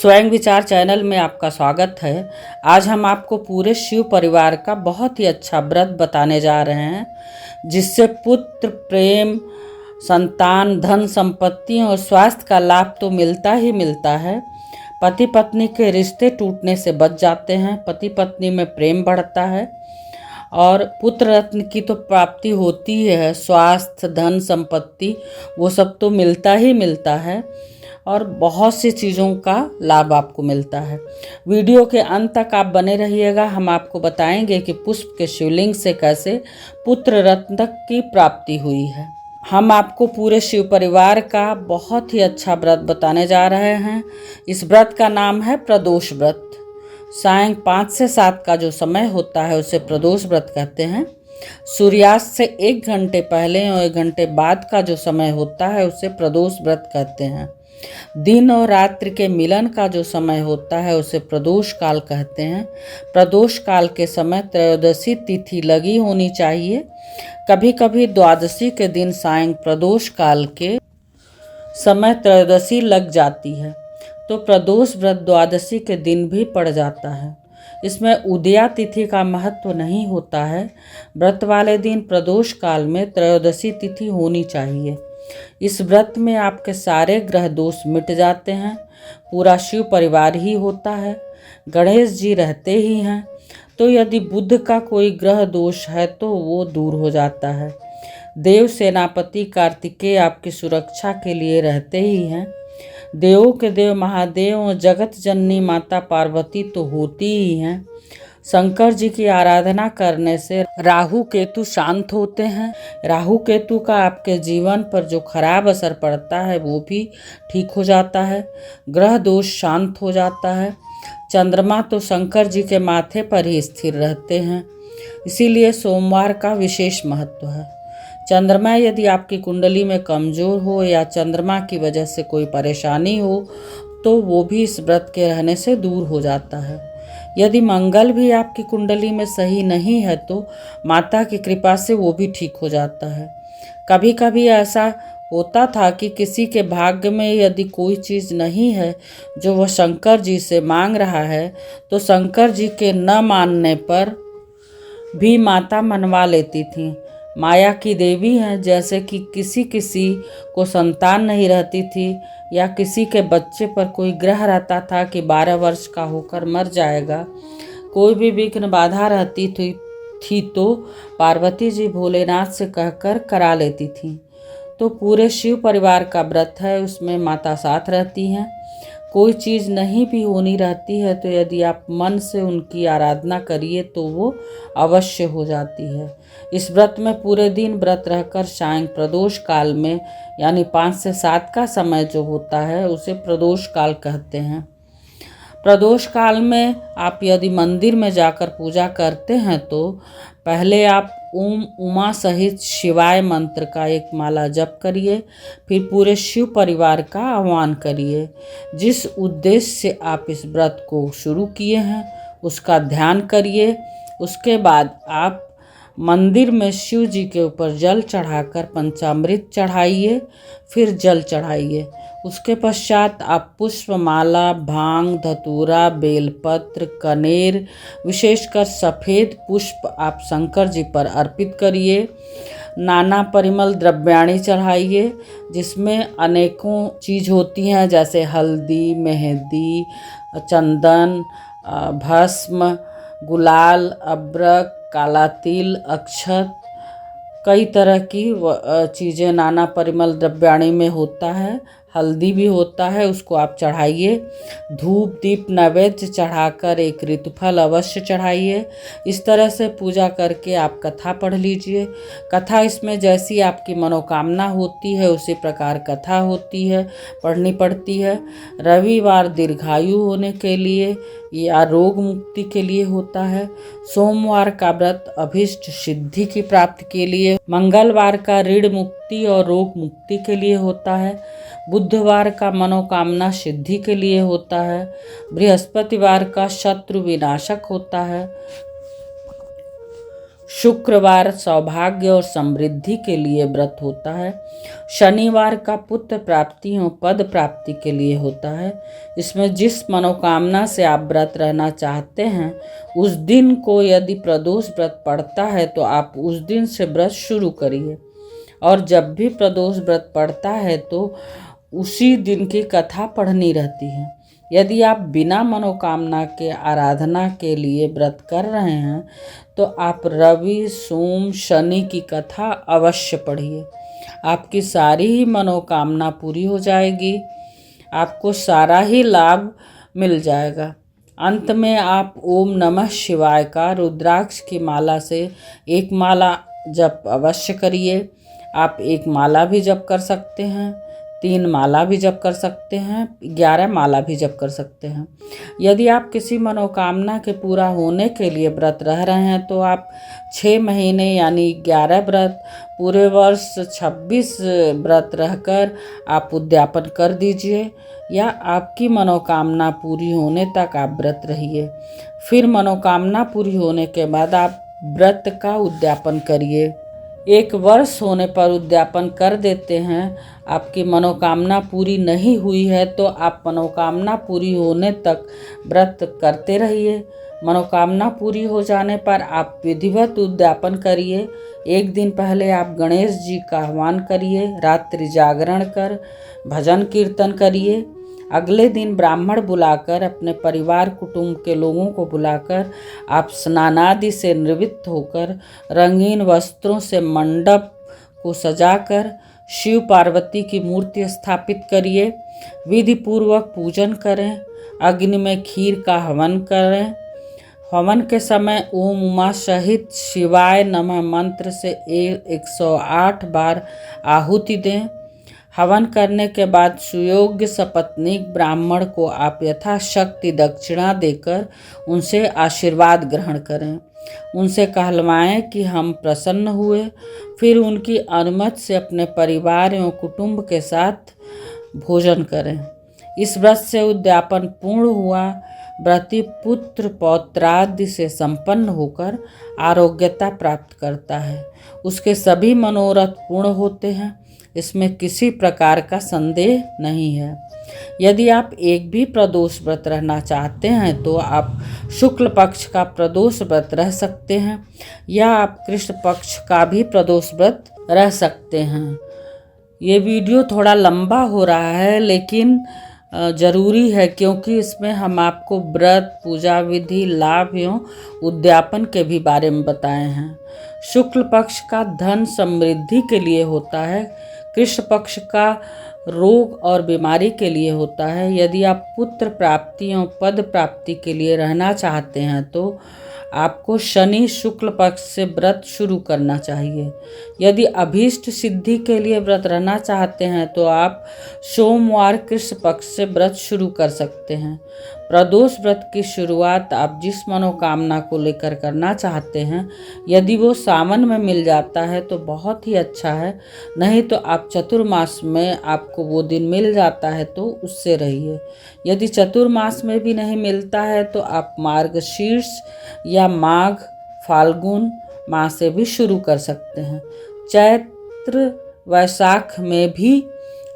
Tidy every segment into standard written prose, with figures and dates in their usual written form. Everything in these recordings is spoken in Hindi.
स्वयं विचार चैनल में आपका स्वागत है। आज हम आपको पूरे शिव परिवार का बहुत ही अच्छा व्रत बताने जा रहे हैं, जिससे पुत्र, प्रेम, संतान, धन संपत्ति और स्वास्थ्य का लाभ तो मिलता ही मिलता है। पति पत्नी के रिश्ते टूटने से बच जाते हैं, पति पत्नी में प्रेम बढ़ता है और पुत्र रत्न की तो प्राप्ति होती है। स्वास्थ्य, धन संपत्ति वो सब तो मिलता ही मिलता है और बहुत सी चीज़ों का लाभ आपको मिलता है। वीडियो के अंत तक आप बने रहिएगा। हम आपको बताएंगे कि पुष्प के शिवलिंग से कैसे पुत्र रत्न की प्राप्ति हुई है। हम आपको पूरे शिव परिवार का बहुत ही अच्छा व्रत बताने जा रहे हैं। इस व्रत का नाम है प्रदोष व्रत। सायं 5 से 7 का जो समय होता है उसे प्रदोष व्रत कहते हैं। सूर्यास्त से 1 घंटे पहले और 1 घंटे बाद का जो समय होता है उसे प्रदोष व्रत कहते हैं। दिन और रात्रि के मिलन का जो समय होता है उसे प्रदोष काल कहते हैं। प्रदोष काल के समय त्रयोदशी तिथि लगी होनी चाहिए। कभी कभी द्वादशी के दिन सायं प्रदोष काल के समय त्रयोदशी लग जाती है, तो प्रदोष व्रत द्वादशी के दिन भी पड़ जाता है। इसमें उदया तिथि का महत्व नहीं होता है। व्रत वाले दिन प्रदोष काल में त्रयोदशी तिथि होनी चाहिए। इस व्रत में आपके सारे ग्रह दोष मिट जाते हैं। पूरा शिव परिवार ही होता है। गणेश जी रहते ही हैं, तो यदि बुध का कोई ग्रह दोष है तो वो दूर हो जाता है। देव सेनापति कार्तिकेय आपकी सुरक्षा के लिए रहते ही हैं। देवों के देव महादेव और जगत जननी माता पार्वती तो होती ही हैं। शंकर जी की आराधना करने से राहु केतु शांत होते हैं। राहु केतु का आपके जीवन पर जो खराब असर पड़ता है वो भी ठीक हो जाता है। ग्रह दोष शांत हो जाता है। चंद्रमा तो शंकर जी के माथे पर ही स्थिर रहते हैं, इसीलिए सोमवार का विशेष महत्व है। चंद्रमा यदि आपकी कुंडली में कमजोर हो या चंद्रमा की वजह से कोई परेशानी हो तो वो भी इस व्रत के रहने से दूर हो जाता है। यदि मंगल भी आपकी कुंडली में सही नहीं है तो माता की कृपा से वो भी ठीक हो जाता है। कभी कभी ऐसा होता था कि किसी के भाग्य में यदि कोई चीज़ नहीं है जो वह शंकर जी से मांग रहा है, तो शंकर जी के न मानने पर भी माता मनवा लेती थी। माया की देवी हैं, जैसे कि किसी को संतान नहीं रहती थी या किसी के बच्चे पर कोई ग्रह रहता था कि 12 वर्ष का होकर मर जाएगा। कोई भी विघ्न बाधा रहती थी तो पार्वती जी भोलेनाथ से कहकर करा लेती थी। तो पूरे शिव परिवार का व्रत है, उसमें माता साथ रहती हैं। कोई चीज़ नहीं भी होनी रहती है तो यदि आप मन से उनकी आराधना करिए तो वो अवश्य हो जाती है। इस व्रत में पूरे दिन व्रत रहकर सायं प्रदोष काल में यानी 5 से 7 का समय जो होता है उसे प्रदोष काल कहते हैं। प्रदोष काल में आप यदि मंदिर में जाकर पूजा करते हैं तो पहले आप ओम उमा सहित शिवाय मंत्र का एक माला जप करिए, फिर पूरे शिव परिवार का आह्वान करिए। जिस उद्देश्य से आप इस व्रत को शुरू किए हैं उसका ध्यान करिए। उसके बाद आप मंदिर में शिव जी के ऊपर जल चढ़ाकर पंचामृत चढ़ाइए, फिर जल चढ़ाइए। उसके पश्चात आप पुष्पमाला, भांग, धतूरा, बेलपत्र, कनेर, विशेषकर सफ़ेद पुष्प आप शंकर जी पर अर्पित करिए। नाना परिमल द्रव्याणी चढ़ाइए, जिसमें अनेकों चीज़ होती हैं, जैसे हल्दी, मेहंदी, चंदन, भस्म, गुलाल, अबरक, काला तिल, अक्षत, कई तरह की चीज़ें नाना परिमल द्रव्याणी में होता है। हल्दी भी होता है, उसको आप चढ़ाइए। धूप दीप नैवेद्य चढ़ाकर एक ऋतुफल अवश्य चढ़ाइए। इस तरह से पूजा करके आप कथा पढ़ लीजिए। कथा इसमें जैसी आपकी मनोकामना होती है उसी प्रकार कथा होती है, पढ़नी पड़ती है। रविवार दीर्घायु होने के लिए या रोग मुक्ति के लिए होता है। सोमवार का व्रत अभीष्ट सिद्धि की प्राप्ति के लिए, मंगलवार का ऋण मुक्ति और रोग मुक्ति के लिए होता है। बुधवार का मनोकामना सिद्धि के लिए होता है। बृहस्पतिवार का शत्रु विनाशक होता है। शुक्रवार सौभाग्य और समृद्धि के लिए व्रत होता है। शनिवार का पुत्र प्राप्ति और पद प्राप्ति के लिए होता है। इसमें जिस मनोकामना से आप व्रत रहना चाहते हैं उस दिन को यदि प्रदोष व्रत पड़ता है तो आप उस दिन से व्रत शुरू करिए, और जब भी प्रदोष व्रत पड़ता है तो उसी दिन की कथा पढ़नी रहती है। यदि आप बिना मनोकामना के आराधना के लिए व्रत कर रहे हैं तो आप रवि, सोम, शनि की कथा अवश्य पढ़िए। आपकी सारी ही मनोकामना पूरी हो जाएगी, आपको सारा ही लाभ मिल जाएगा। अंत में आप ओम नमः शिवाय का रुद्राक्ष की माला से एक माला जप अवश्य करिए। आप एक माला भी जप कर सकते हैं, 3 माला भी जप कर सकते हैं, 11 माला भी जप कर सकते हैं। यदि आप किसी मनोकामना के पूरा होने के लिए व्रत रह रहे हैं तो आप 6 महीने यानी 11 व्रत, पूरे वर्ष 26 व्रत रहकर आप उद्यापन कर दीजिए, या आपकी मनोकामना पूरी होने तक आप व्रत रहिए। फिर मनोकामना पूरी होने के बाद आप व्रत का उद्यापन करिए। 1 वर्ष होने पर उद्यापन कर देते हैं, आपकी मनोकामना पूरी नहीं हुई है तो आप मनोकामना पूरी होने तक व्रत करते रहिए। मनोकामना पूरी हो जाने पर आप विधिवत उद्यापन करिए। 1 दिन पहले आप गणेश जी का आह्वान करिए, रात्रि जागरण कर भजन कीर्तन करिए। अगले दिन ब्राह्मण बुलाकर, अपने परिवार कुटुंब के लोगों को बुलाकर आप स्नानादि से निवृत्त होकर रंगीन वस्त्रों से मंडप को सजाकर शिव पार्वती की मूर्ति स्थापित करिए। विधि पूर्वक पूजन करें, अग्नि में खीर का हवन करें। हवन के समय ओम उमा सहित शिवाय नमः मंत्र से 108 बार आहुति दें। हवन करने के बाद सुयोग्य सपत्नीक ब्राह्मण को आप यथाशक्ति दक्षिणा देकर उनसे आशीर्वाद ग्रहण करें। उनसे कहलवाएं कि हम प्रसन्न हुए। फिर उनकी अनुमति से अपने परिवार एवं कुटुंब के साथ भोजन करें। इस व्रत से उद्यापन पूर्ण हुआ। व्रती पुत्र पौत्रादि से संपन्न होकर आरोग्यता प्राप्त करता है, उसके सभी मनोरथ पूर्ण होते हैं। इसमें किसी प्रकार का संदेह नहीं है। यदि आप एक भी प्रदोष व्रत रहना चाहते हैं तो आप शुक्ल पक्ष का प्रदोष व्रत रह सकते हैं, या आप कृष्ण पक्ष का भी प्रदोष व्रत रह सकते हैं। ये वीडियो थोड़ा लंबा हो रहा है लेकिन ज़रूरी है, क्योंकि इसमें हम आपको व्रत, पूजा विधि, लाभ एवं उद्यापन के भी बारे में बताए हैं। शुक्ल पक्ष का धन समृद्धि के लिए होता है, कृष्ण पक्ष का रोग और बीमारी के लिए होता है। यदि आप पुत्र प्राप्ति और पद प्राप्ति के लिए रहना चाहते हैं तो आपको शनि शुक्ल पक्ष से व्रत शुरू करना चाहिए। यदि अभीष्ट सिद्धि के लिए व्रत रहना चाहते हैं तो आप सोमवार कृष्ण पक्ष से व्रत शुरू कर सकते हैं। प्रदोष व्रत की शुरुआत आप जिस मनोकामना को लेकर करना चाहते हैं, यदि वो सावन में मिल जाता है तो बहुत ही अच्छा है, नहीं तो आप चतुर्मास में आपको वो दिन मिल जाता है तो उससे रहिए। यदि चतुर्मास में भी नहीं मिलता है तो आप मार्गशीर्ष या माघ, फाल्गुन माह से भी शुरू कर सकते हैं। चैत्र, वैशाख में भी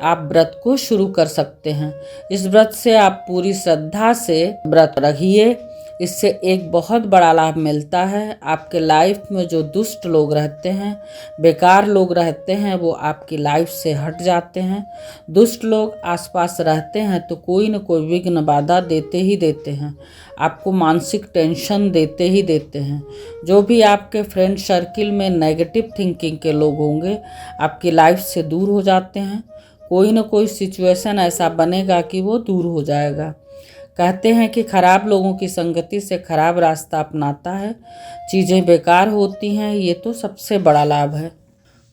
आप व्रत को शुरू कर सकते हैं। इस व्रत से आप पूरी श्रद्धा से व्रत रखिए। इससे एक बहुत बड़ा लाभ मिलता है। आपके लाइफ में जो दुष्ट लोग रहते हैं, बेकार लोग रहते हैं, वो आपकी लाइफ से हट जाते हैं। दुष्ट लोग आसपास रहते हैं तो कोई न कोई विघ्न बाधा देते ही देते हैं, आपको मानसिक टेंशन देते ही देते हैं। जो भी आपके फ्रेंड सर्किल में नेगेटिव थिंकिंग के लोग होंगे, आपकी लाइफ से दूर हो जाते हैं। कोई न कोई सिचुएशन ऐसा बनेगा कि वो दूर हो जाएगा। कहते हैं कि खराब लोगों की संगति से खराब रास्ता अपनाता है, चीज़ें बेकार होती हैं, ये तो सबसे बड़ा लाभ है।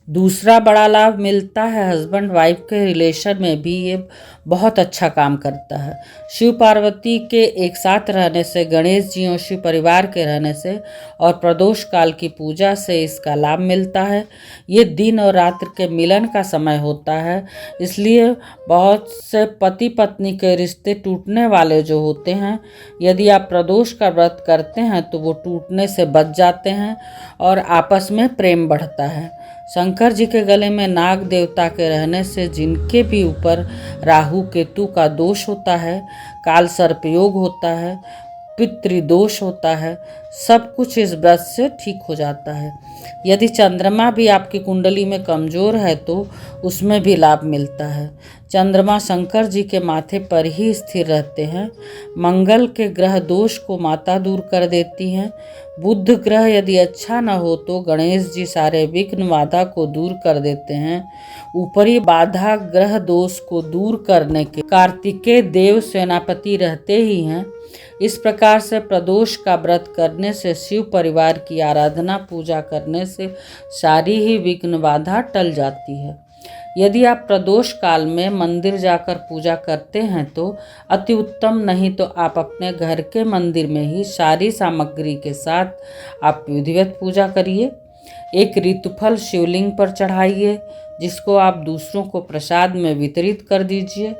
दूसरा बड़ा लाभ मिलता है हस्बैंड वाइफ के रिलेशन में भी ये बहुत अच्छा काम करता है। शिव पार्वती के एक साथ रहने से, गणेश जी और शिव परिवार के रहने से और प्रदोष काल की पूजा से इसका लाभ मिलता है। ये दिन और रात्र के मिलन का समय होता है, इसलिए बहुत से पति पत्नी के रिश्ते टूटने वाले जो होते हैं, यदि आप प्रदोष का व्रत करते हैं तो वो टूटने से बच जाते हैं और आपस में प्रेम बढ़ता है। शंकर जी के गले में नाग देवता के रहने से जिनके भी ऊपर राहु केतु का दोष होता है, काल सर्पयोग होता है, पितृदोष होता है, सब कुछ इस व्रत से ठीक हो जाता है। यदि चंद्रमा भी आपकी कुंडली में कमजोर है तो उसमें भी लाभ मिलता है। चंद्रमा शंकर जी के माथे पर ही स्थिर रहते हैं। मंगल के ग्रह दोष को माता दूर कर देती हैं। बुध ग्रह यदि अच्छा न हो तो गणेश जी सारे विघ्न बाधा को दूर कर देते हैं। ऊपरी बाधा ग्रह दोष को दूर करने के कार्तिकेय देव सेनापति रहते ही हैं। इस प्रकार से प्रदोष का व्रत करने से, शिव परिवार की आराधना पूजा करने से सारी ही विघ्न बाधा टल जाती है। यदि आप प्रदोष काल में मंदिर जाकर पूजा करते हैं तो अति उत्तम, नहीं तो आप अपने घर के मंदिर में ही सारी सामग्री के साथ आप विधिवत पूजा करिए। एक ऋतुफल शिवलिंग पर चढ़ाइए, जिसको आप दूसरों को प्रसाद में वितरित कर दीजिए।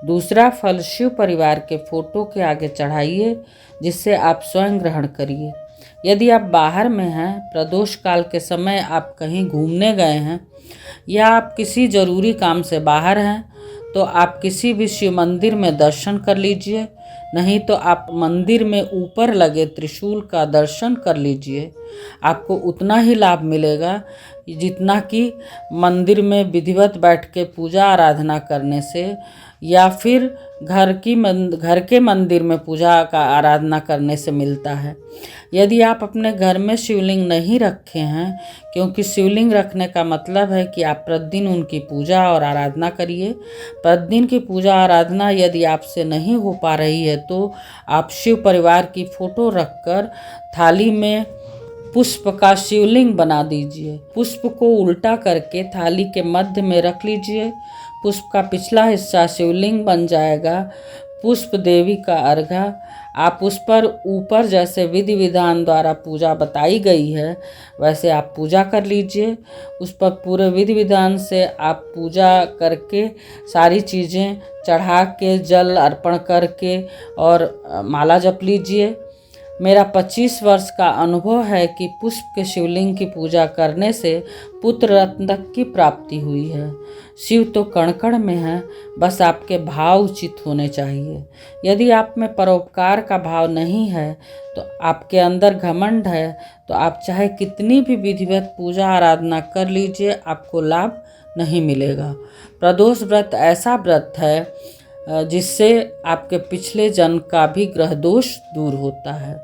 दूसरा फल शिव परिवार के फोटो के आगे चढ़ाइए, जिससे आप स्वयं ग्रहण करिए। यदि आप बाहर में हैं, प्रदोष काल के समय आप कहीं घूमने गए हैं या आप किसी जरूरी काम से बाहर हैं, तो आप किसी भी शिव मंदिर में दर्शन कर लीजिए, नहीं तो आप मंदिर में ऊपर लगे त्रिशूल का दर्शन कर लीजिए। आपको उतना ही लाभ मिलेगा जितना कि मंदिर में विधिवत बैठ के पूजा आराधना करने से या फिर घर के मंदिर में पूजा का आराधना करने से मिलता है। यदि आप अपने घर में शिवलिंग नहीं रखे हैं, क्योंकि शिवलिंग रखने का मतलब है कि आप प्रतिदिन उनकी पूजा और आराधना करिए। प्रतिदिन की पूजा आराधना यदि आपसे नहीं हो पा रही है तो आप शिव परिवार की फोटो रखकर थाली में पुष्प का शिवलिंग बना दीजिए। पुष्प को उल्टा करके थाली के मध्य में रख लीजिए। पुष्प का पिछला हिस्सा शिवलिंग बन जाएगा। पुष्प देवी का अर्घ्य आप उस पर ऊपर जैसे विधि विधान द्वारा पूजा बताई गई है वैसे आप पूजा कर लीजिए। उस पर पूरे विधि विधान से आप पूजा करके सारी चीज़ें चढ़ा के, जल अर्पण करके और माला जप लीजिए। मेरा 25 वर्ष का अनुभव है कि पुष्प के शिवलिंग की पूजा करने से पुत्र रत्न तक की प्राप्ति हुई है। शिव तो कण कण में है, बस आपके भाव उचित होने चाहिए। यदि आप में परोपकार का भाव नहीं है, तो आपके अंदर घमंड है, तो आप चाहे कितनी भी विधिवत पूजा आराधना कर लीजिए, आपको लाभ नहीं मिलेगा। प्रदोष व्रत ऐसा व्रत है जिससे आपके पिछले जन्म का भी ग्रह दोष दूर होता है।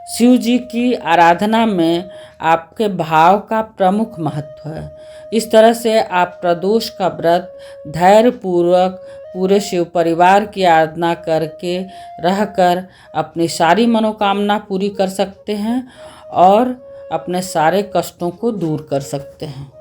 शिव जी की आराधना में आपके भाव का प्रमुख महत्व है। इस तरह से आप प्रदोष का व्रत धैर्य पूर्वक पूरे शिव परिवार की आराधना करके रहकर अपनी सारी मनोकामना पूरी कर सकते हैं और अपने सारे कष्टों को दूर कर सकते हैं।